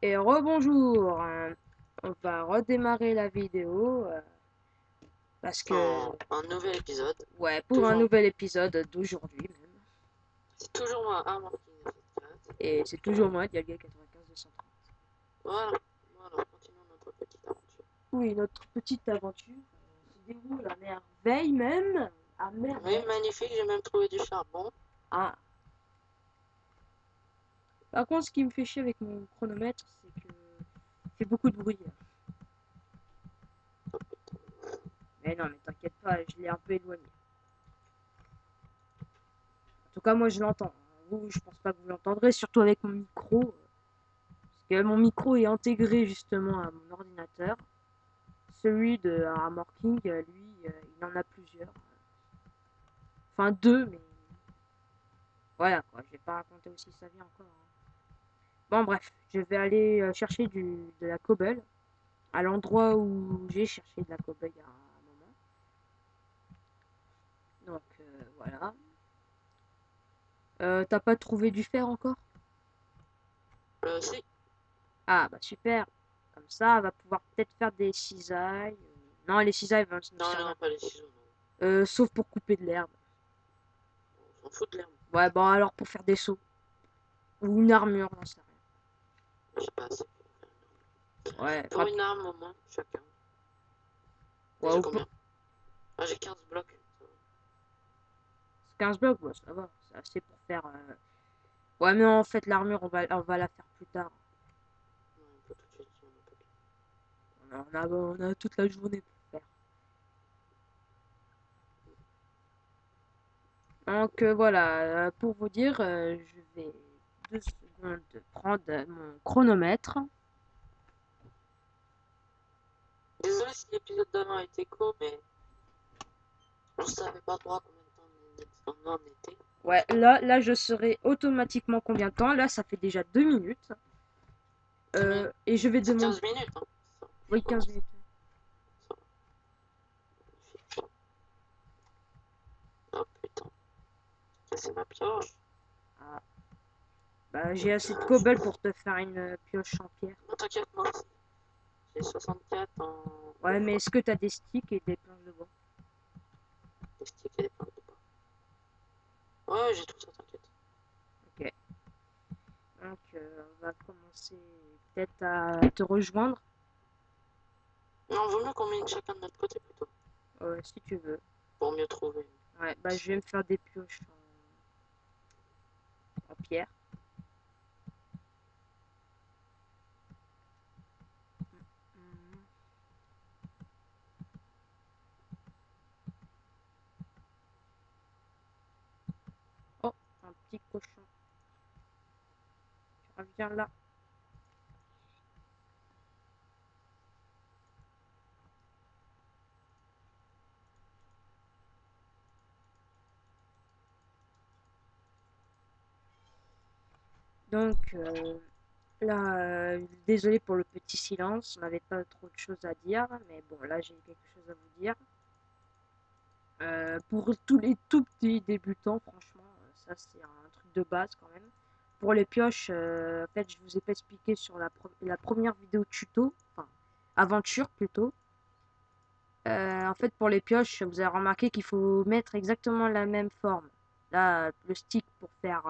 Et rebonjour. On va redémarrer la vidéo parce que Un nouvel épisode. ouais, pour un Toujours, nouvel épisode d'aujourd'hui même. c'est toujours moi, un Martin 4. Et c'est toujours moi, Dialga 95 230. Voilà, voilà, continuons notre petite aventure. Oui, notre petite aventure se déroule à merveille même, à Oui, merveille. magnifique, j'ai même trouvé du charbon. Ah. Par contre, ce qui me fait chier avec mon chronomètre, c'est que il fait beaucoup de bruit. Mais non, mais t'inquiète pas, je l'ai un peu éloigné. En tout cas, moi je l'entends. Vous, je pense pas que vous l'entendrez, surtout avec mon micro. Parce que mon micro est intégré justement à mon ordinateur. Celui de Armor King, lui, il en a plusieurs. Enfin deux, mais voilà quoi. Je vais pas raconter aussi sa vie encore, hein. Bon bref, je vais aller chercher de la cobble à l'endroit où j'ai cherché de la cobble il y a un moment. Donc voilà. T'as pas trouvé du fer encore? Si. Ah bah super. Comme ça, elle va pouvoir peut-être faire des cisailles. Non, les cisailles vont nous Non, servir. non, pas les ciseaux, non. Sauf pour couper de l'herbe. On s'en fout de l'herbe. Ouais, bon alors pour faire des seaux. Ou une armure, j'en sais J'ai pas assez. rien. Ouais, Pour enfin, une arme au moins, chacun. ouais, J'ai combien? Ah, j'ai 15 blocs. 15 blocs, ouais, ça va. C'est assez pour faire. Ouais, mais en fait, l'armure, on va la faire plus tard. Non, on peut tout de suite, si on en peut. On a toute la journée pour faire. Donc voilà, pour vous dire, je vais 2 secondes prendre mon chronomètre. Désolé si l'épisode d'avant a été court, mais on savait pas trop combien de temps on en était. Ouais, là, je serai automatiquement combien de temps? Là, ça fait déjà 2 minutes. Combien? Et je vais C'est demander. 15 minutes, hein. Ça, je Oui, 15 pense. minutes. Ça, magnifique. Oh putain, c'est ma pioche. Ah, bah, j'ai assez de cobble pour te faire une pioche en pierre. Non, t'inquiète, moi aussi. J'ai 64 en Ouais, mais bois. est-ce que t'as des sticks et des planches de bois? Des sticks et des planches de bois. Ouais, j'ai tout ça, t'inquiète. Ok. Donc, on va commencer peut-être à te rejoindre, Non, vaut mieux qu'on mette chacun de notre côté plutôt. si tu veux. Pour mieux trouver. Ouais, bah, je vais me faire des pioches en pierre. Mhm. Oh, un petit cochon. Tu reviens là. Donc, là, désolé pour le petit silence, on n'avait pas trop de choses à dire, mais bon, là, j'ai quelque chose à vous dire. Pour tous les tout petits débutants, franchement, ça c'est un truc de base quand même. Pour les pioches, en fait, je vous ai pas expliqué sur la première vidéo tuto, enfin, aventure plutôt. En fait, pour les pioches, vous avez remarqué qu'il faut mettre exactement la même forme. Là, le stick pour faire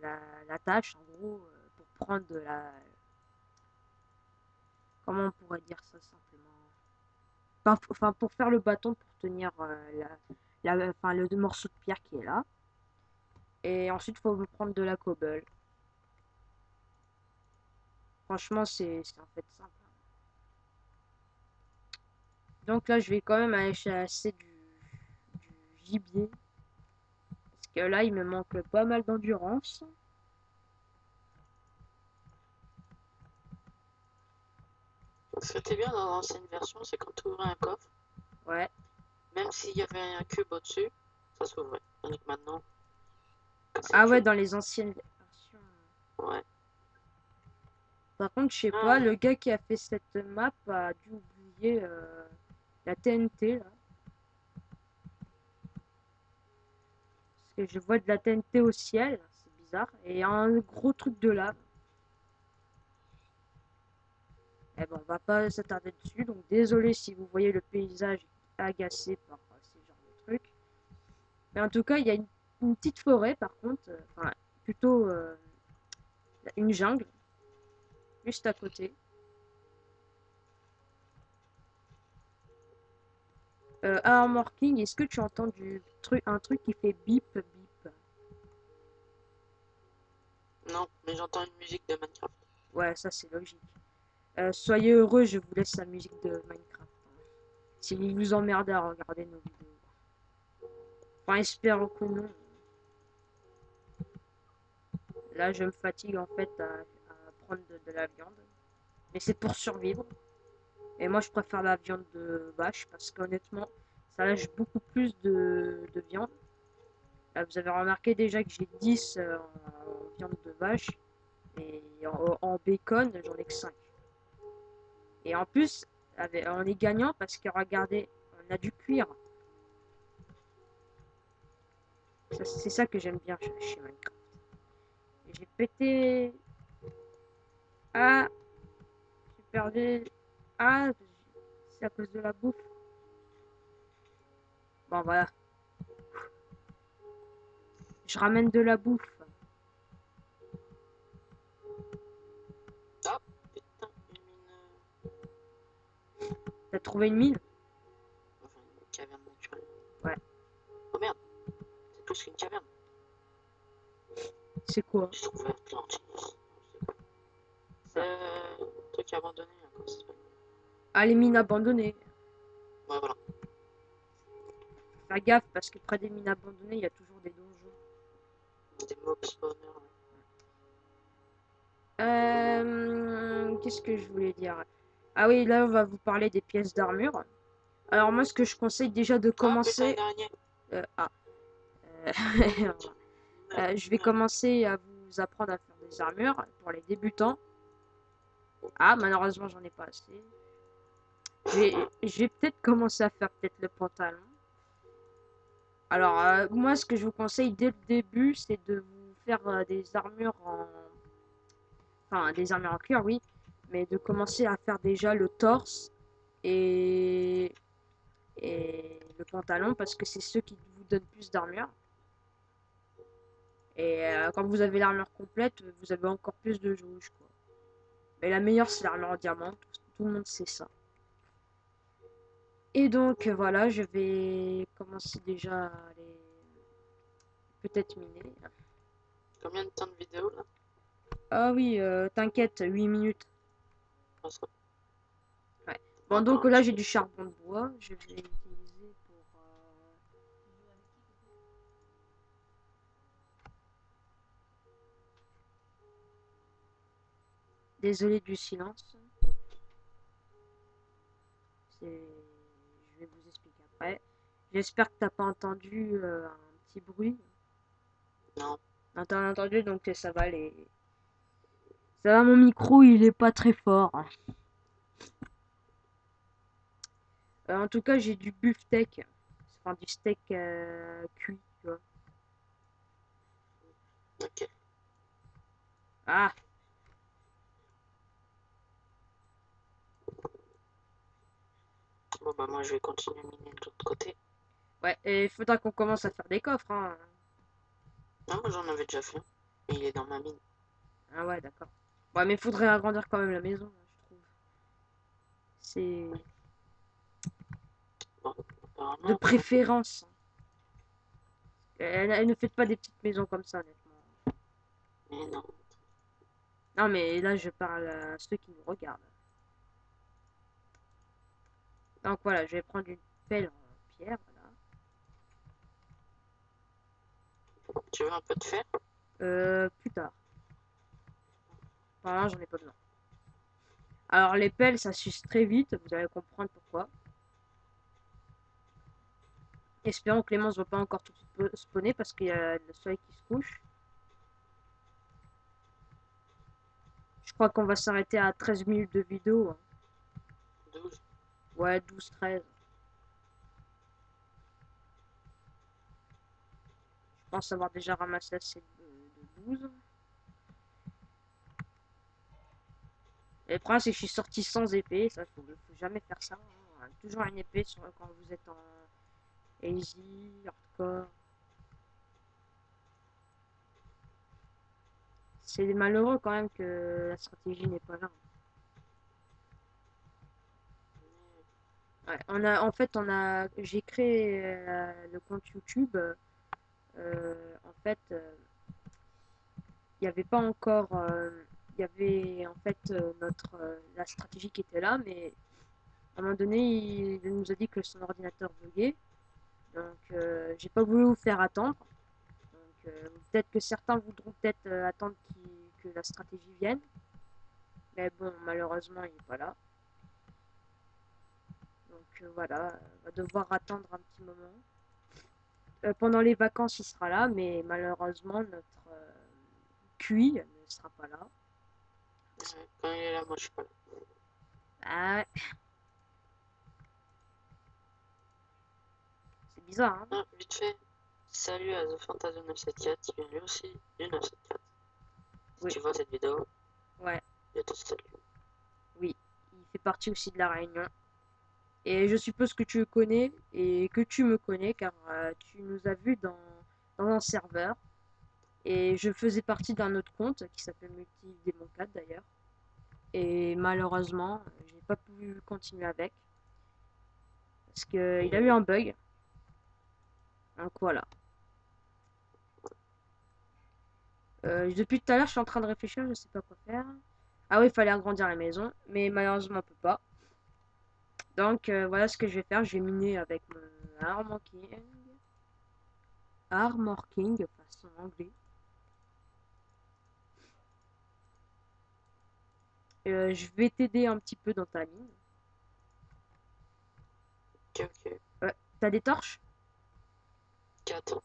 la tâche, en gros, pour prendre de la. Comment on pourrait dire ça simplement? Enfin, pour faire le bâton pour tenir enfin, le morceau de pierre qui est là. Et ensuite, il faut prendre de la cobble. Franchement, c'est en fait simple. Donc là, je vais quand même aller chasser du gibier. Parce que là, il me manque pas mal d'endurance. Ce qui était bien dans l'ancienne version, c'est quand tu ouvrais un coffre, Ouais. même s'il y avait un cube au-dessus, ça s'ouvrait. Tandis que maintenant, c'est Ah ouais, cube. dans les anciennes versions. Ouais. Par contre, je sais pas, Ah, le gars qui a fait cette map a dû oublier la TNT là. Parce que je vois de la TNT au ciel, c'est bizarre. Et un gros truc de lave. Eh ben, on va pas s'attarder dessus. Donc, désolé si vous voyez le paysage agacé par ces genres de trucs. Mais en tout cas, il y a une petite forêt, par contre. Enfin, plutôt une jungle. Juste à côté. Armor King, est-ce que tu entends un truc qui fait bip bip? Non, mais j'entends une musique de Minecraft. Ouais, ça c'est logique. Soyez heureux, je vous laisse la musique de Minecraft. Si vous vous emmerdez à regarder nos vidéos. Enfin, espérons que non. Là, je me fatigue en fait à prendre de la viande. Mais c'est pour survivre. Et moi, je préfère la viande de vache parce qu'honnêtement, ça lâche beaucoup plus de viande. Là, vous avez remarqué déjà que j'ai 10 en viande de vache. Et en bacon, j'en ai que 5. Et en plus, on est gagnant parce que regardez, on a du cuir. C'est ça que j'aime bien chez Minecraft. J'ai pété. Ah, j'ai perdu. Ah, c'est à cause de la bouffe. Bon, voilà. Je ramène de la bouffe. Ah, putain, une mine. T'as trouvé une mine? Enfin, une caverne naturelle. Ouais. Oh merde, c'est plus qu'une caverne. C'est quoi? J'ai trouvé plein de choses. C'est un truc abandonné, là, comment ça s'appelle? Ah, les mines abandonnées. Ouais, voilà. Fais gaffe parce que près des mines abandonnées, il y a toujours des donjons. Des mobs spawners. Qu'est-ce que je voulais dire? Ah oui, là, on va vous parler des pièces d'armure. Alors moi, ce que je conseille déjà de Ah putain, commencer... une araignée. Ah. Je vais commencer à vous apprendre à faire des armures pour les débutants. Ah, malheureusement, j'en ai pas assez. Je vais peut-être commencer à faire peut-être le pantalon. Alors, moi, ce que je vous conseille dès le début, c'est de vous faire des armures en... Enfin, des armures en cuir, oui. Mais de commencer à faire déjà le torse et, et le pantalon, parce que c'est ceux qui vous donnent plus d'armure. Et quand vous avez l'armure complète, vous avez encore plus de jauge, quoi. Mais la meilleure, c'est l'armure en diamant. Tout le monde sait ça. Et donc, voilà, je vais commencer déjà à les... peut-être miner. Combien de temps de vidéo là? Ah oui, t'inquiète, 8 minutes. Parce que Ouais. Bon, encore donc un là, petit j'ai peu. du charbon de bois. Je vais l'utiliser pour... Désolé du silence. Je vais vous expliquer après. J'espère que t'as pas entendu un petit bruit. Non. Non, t'as entendu, donc ça va, ça va, mon micro, il est pas très fort. En tout cas, j'ai du beefsteak. Enfin, du steak cuit, tu vois. Ok. Ah, Bon bah moi je vais continuer à miner de l'autre côté. ouais, et il faudra qu'on commence à faire des coffres, hein. Non, moi j'en avais déjà fait. Et il est dans ma mine. Ah ouais, d'accord. Ouais, mais il faudrait agrandir quand même la maison, je trouve. C'est Bon, de apparemment, préférence. Ne faites pas des petites maisons comme ça, honnêtement. mais non. Non, mais là, je parle à ceux qui nous regardent. Donc voilà, je vais prendre une pelle en pierre, voilà. Tu veux un peu de fer? Plus tard. Pour l'instant, j'en ai pas besoin. Alors, les pelles, ça s'use très vite, vous allez comprendre pourquoi. Espérons que Clémence ne va pas encore tout de suite spawner parce qu'il y a le soleil qui se couche. Je crois qu'on va s'arrêter à 13 minutes de vidéo, hein. 12. Ouais, 12, 13. Je pense avoir déjà ramassé assez de bouffe. 12. Et le problème, c'est que je suis sorti sans épée. Ça, faut jamais faire ça, hein. Toujours une épée quand vous êtes en easy, hardcore. C'est malheureux quand même que la stratégie n'est pas là. Ouais, j'ai créé le compte YouTube. En fait, il n'y avait pas encore, il y avait en fait la stratégie qui était là, mais à un moment donné, il nous a dit que son ordinateur buguait. Donc, j'ai pas voulu vous faire attendre. Donc, peut-être que certains voudront peut-être attendre que la stratégie vienne. Mais bon, malheureusement, il n'est pas là. Donc, voilà, on va devoir attendre un petit moment. Pendant les vacances, il sera là, mais malheureusement, notre QI ne sera pas là. Quand il est là, moi je suis pas là. Ah ouais. C'est bizarre, hein. Ah, vite fait. Salut à The Fantasio 974 qui vient lui aussi du 974. Si Oui. tu vois cette vidéo, Ouais, je te salue. oui. Il fait partie aussi de la réunion. Et je suppose que tu le connais et que tu me connais car tu nous as vus dans un serveur. Et je faisais partie d'un autre compte qui s'appelle Multi Démon 4 d'ailleurs. Et malheureusement, j'ai pas pu continuer avec. Parce qu'il a eu un bug. Donc voilà. Depuis tout à l'heure, je suis en train de réfléchir, je sais pas quoi faire. Ah oui, il fallait agrandir la maison, mais malheureusement, on peut pas. Donc voilà ce que je vais faire. Je vais miner avec mon Armor King. Armor King, façon anglais. Je vais t'aider un petit peu dans ta ligne. Ok, ok. T'as des torches? 4.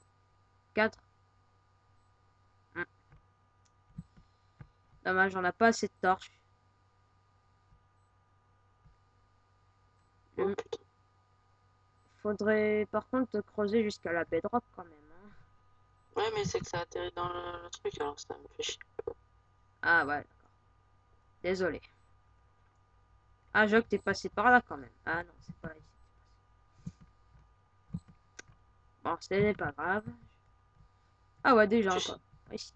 4. Dommage, on n'a pas assez de torches. Oh putain. Faudrait par contre creuser jusqu'à la bedrock quand même, hein. Ouais, mais c'est que ça atterrit dans le truc, alors ça me fait chier. Ah ouais, d'accord. Désolé. Ah, je vois que t'es passé par là quand même. Ah non, c'est pas ici. Bon, ce n'est pas grave. Ah ouais, déjà Tu sais. encore. Ici.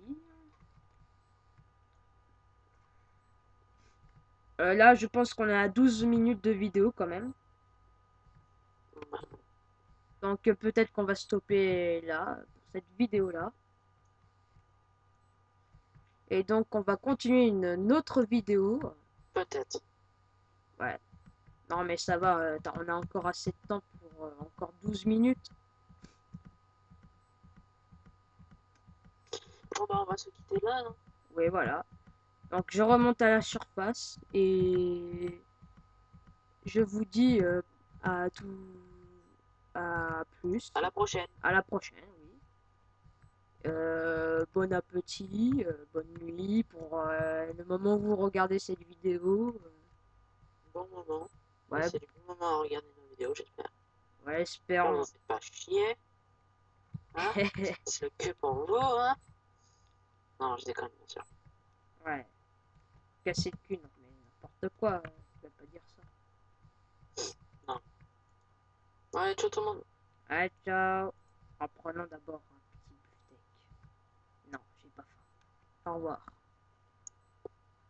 Là, je pense qu'on est à 12 minutes de vidéo quand même. Donc peut-être qu'on va stopper là, pour cette vidéo-là. Et donc on va continuer une autre vidéo. Peut-être. Ouais. Non mais ça va, on a encore assez de temps pour encore 12 minutes. Bon bah on va se quitter là, non? Oui, voilà. Donc je remonte à la surface et je vous dis à tout à plus. À la prochaine. À la prochaine, oui. Bon appétit, bonne nuit pour le moment où vous regardez cette vidéo. Bon moment. Ouais, C'est du bon moment à regarder nos vidéos, j'espère. ouais, On ne espérons. fait pas chier. Hein? C'est le cul pour vous, hein? Non, je déconne, bien sûr. Ouais, casser le cul, non, mais n'importe quoi, tu peux pas dire ça. Non. Ouais, ciao tout le monde. Allez, ciao. En prenant d'abord un petit beefsteak. Non, j'ai pas faim. Au revoir.